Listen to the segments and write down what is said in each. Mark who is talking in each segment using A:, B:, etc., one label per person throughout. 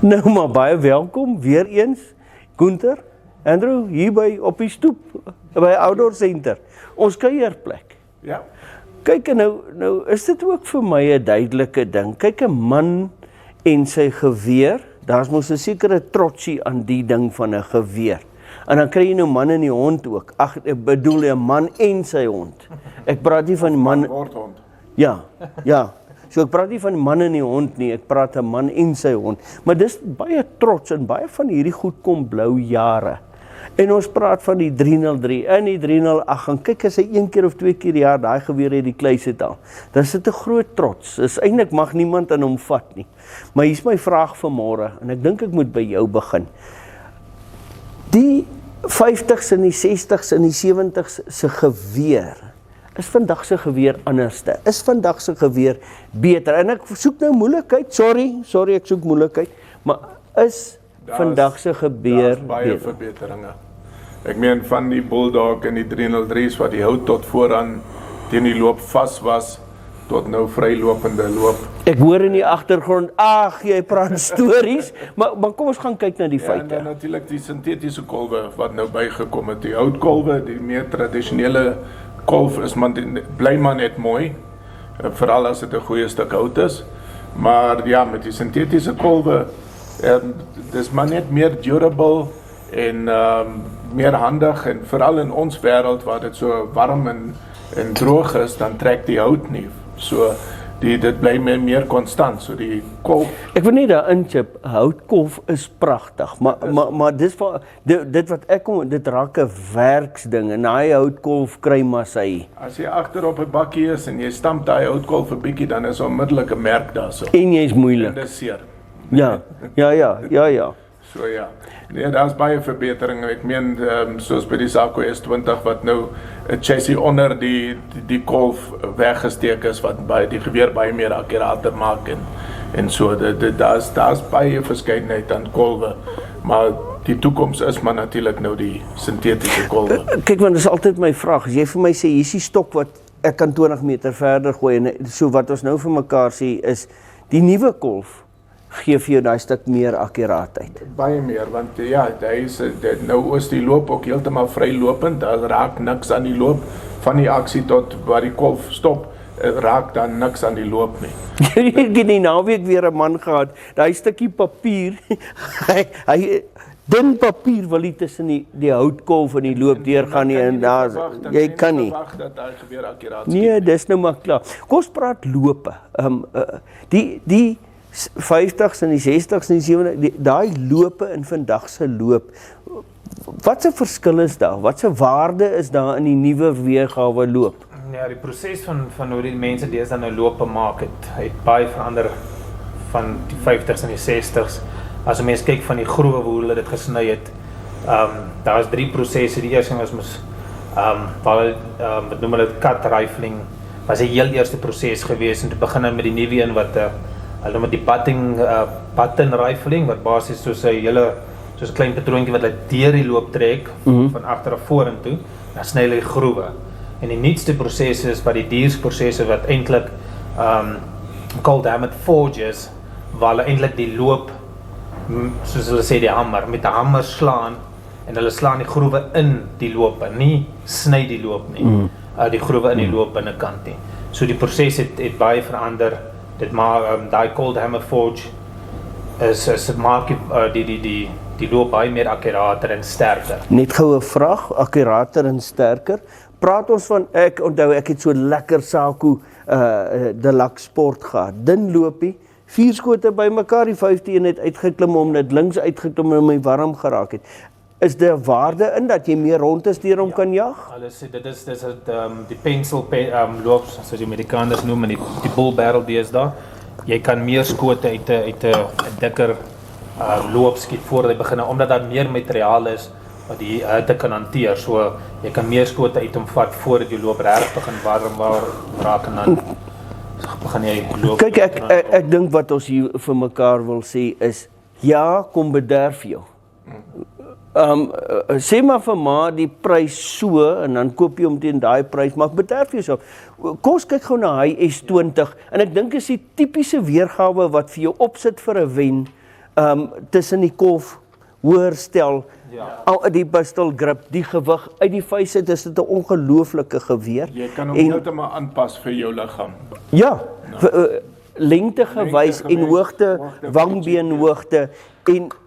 A: Nou maar baie welkom, weer eens, Gunther, Andrew, hier by op die stoep, by Outdoor Center, ons kuierplek.
B: Ja.
A: Kyk, nou is dit ook vir my 'n duidelike ding. Kyk, 'n man en sy geweer, daar's mos 'n sekere trotsie aan die ding van 'n geweer. En dan kry jy nou man en die hond ook. Ag, ek bedoel 'n man en sy hond. Ek praat nie van die man
B: Word hond.
A: Ja. So ek praat nie van die man en die hond nie, ek praat 'n man en sy hond. Maar dis baie trots en baie van hierdie goed kom blou jare. En ons praat van die 303 en die 308 en kyk as hy 1 keer of 2 keer per jaar daai geweer uit die kluis het al. Dan is dit 'n groot trots. Dis eintlik mag niemand aan hom vat nie. Maar hier's my vraag vir môre en ek dink ek moet by jou begin. Die 50s en die 60s en die 70s se geweer is vandag se geweer anderste. Is vandag se geweer beter? En ek soek nou moeilikheid. Sorry ek soek moeilikheid, maar is vandag se geweer
B: baie
A: beter?
B: verbeteringe. Ek meen van die Bulldog en die 303's wat die hout tot vooraan teen die loop vas was tot nou vrylopende loop.
A: Ek hoor in die agtergrond, ag, jy praat stories, maar kom ons gaan kyk na die
B: Ja, en
A: feite.
B: dan natuurlik die sintetiese kolwe wat nou bygekom het. Die houtkolwe, die meer tradisionele kolf is bly maar net mooi, veral as dit 'n goeie stuk hout is. Maar ja, met die sintetiese kolwe, dis maar net meer durable en meer handig en veral in ons wêreld waar dit so warm en droog is, dan trek die hout nie. So dit bly meer konstant, so die kolf.
A: Ek wil net daar inchip, houtkolf is pragtig, maar dis dit wat ek kom, dit raak 'n werksding en daai houtkolf kry maar sy.
B: As jy agter op 'n bakkie is en jy stamp daai houtkolf 'n bietjie, dan is onmiddellik 'n merk daarso.
A: En jy's moeilik.
B: En dis seer.
A: Ja.
B: So ja. Nee, daar's baie verbeteringe. Ek meen soos by die Zaco S20 wat nou 'n chassis onder die kolf weggesteek is wat die geweer baie meer akkurater maak en so daar's baie verskeidenheid aan kolwe. Maar die toekoms is maar natuurlik nou die sintetiese kolwe.
A: Kyk, want dis altyd my vraag. As jy vir my sê hier's die stok wat ek kan 20 meter verder gooi en so wat ons nou vir mekaar sê is die nuwe kolf gee vir jou daai stuk meer akkuraatheid.
B: Baie meer, want ja, nou is die loop ook heeltemal vrylopend, daar raak niks aan die loop, van die aksie tot waar die kolf stop, raak dan niks aan die loop nie.
A: Ek het die naweek weer 'n man gehad, daai stukkie papier, hy dun papier wil nie tussen die houtkolf en die loop deurgaan nie, en daar, jy kan nie.
B: Dat daar gebeur akkuraat.
A: Nee, dis nou maar klaar. Kom ons praat lope. Die 50s en die 60s en die 70s, daai lope in vandag se loop, wat se verskil is daar? Wat se waarde is daar in die nuwe weergawe loop?
C: Ja, die proses van hoe die mense deesdae nou lope maak het baie verander van die 50s en die 60s. As 'n mens kyk van die groewe hoe hulle dit gesny het, daar was 3 prosesse. Die eerste was mos wat noem hulle cut rifling, was die heel eerste proses gewees, en toe begin met die nuwe een wat hulle met die button rifling wat basies soos 'n klein patroontjie wat hulle deur die loop trek van agter af vorentoe, dan sny hulle die groewe. En die nuutste prosesse is wat die diersprosesse wat eintlik cold hammered forges, waar hulle eintlik die loop, soos hulle sê die hamer, met 'n hamer slaan en hulle slaan die groewe in die loop, nie sny die loop nie, die groewe in die loop binnekant nie. So die proses het baie verander. Dit maak daai cold hammer forge maak die loop baie meer akkurater en sterker.
A: Net goue vraag, akkurater en sterker. Praat ons van, ek onthou ek het so lekker Zaco Deluxe Sport gehad. Dun loopie, 4 skote by mekaar, die 5de een het uitgeklim omdat links uitgeklim en my warm geraak het. Is daar waarde in dat jy meer rondes deur hom kan jag?
C: Alles dit is die pencil loop, soos die Amerikaners noem, en die bull barrel deesdae. Jy kan meer skote uit 'n dikker loop skiet voordat jy begin, omdat daar meer materiaal is wat die hitte kan hanteer. So jy kan meer skote uit hom vat voordat jy loop regtig begin warm raak, en dan begin jy loop.
A: Kyk, ek dink wat ons hier vir mekaar wil sê is, ja, kom bederf jou. Sê maar vir ma die prys so, en dan koop jy hom teen daai prys, maar bederf jouself. Kom ons kyk gou na hy S20, en ek dink is die tipiese weergawe wat vir jou opsit vir 'n wen, tussen die kolf hoër stel,
C: Ja.
A: al die pistol grip, die gewig uit die vuis uit, is dit 'n ongelooflike geweer.
B: Jy kan hom
A: En-
B: heeltemal aanpas vir jou liggaam.
A: Ja, lengte gewys en
B: gewys,
A: hoogte,
B: hoogte,
A: wangbeenhoogte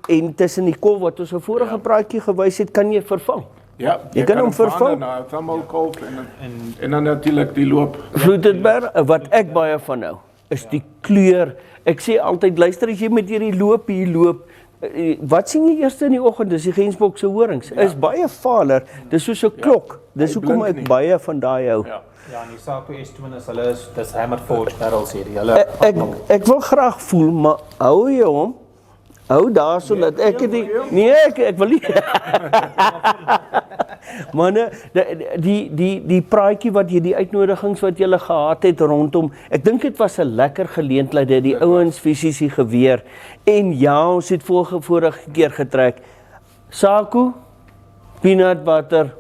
A: en tussen die kolf wat ons 'n vorige praatjie gewys het, kan jy vervang.
B: Ja,
A: Jy kan hom vervang.
B: na 'n thermalkolf en dan natuurlik die loop.
A: Vloetenberg, wat ek baie van hou, is die kleur. Ek sê altyd, luister as jy met hierdie loop hier loop, wat sien jy eers in die oggend? Dis die Gensbok se horings. Is baie valer. Dis soos 'n klok. Dis
B: Hy
A: hoekom
B: blink
A: ek
B: nie.
A: baie van daai hou.
B: Ja.
C: Ja, en die Saco S20 hulle is dis hammer forged barrels hierdie. Hulle
A: Ek wil graag voel, maar hou jy hom? Hou daar sodat ek het die nee, ek wil nie. Maar die praatjie wat jy die uitnodigings wat jy gehad het rondom, ek dink dit was 'n lekker geleentheid dat die ouens fisies die geweer en ja, ons het vorige keer getrek. Saku, peanut butter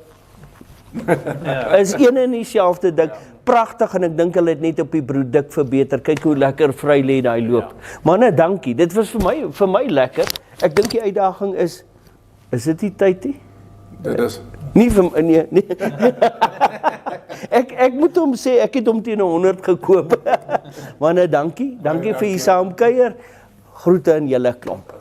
A: is een en dieselfde ding. Pragtig en ek dink hulle het net op die produk verbeter. Kyk hoe lekker vry lê daai loop. Manne, dankie. Dit was vir my lekker. Ek dink die uitdaging is dit nie tyd nie?
B: Dit is
A: Nie vir nee. Ek moet hom sê ek het hom teen 100 gekoop. Manne, dankie. Dankie vir u saamkuier. Groete aan julle klomp.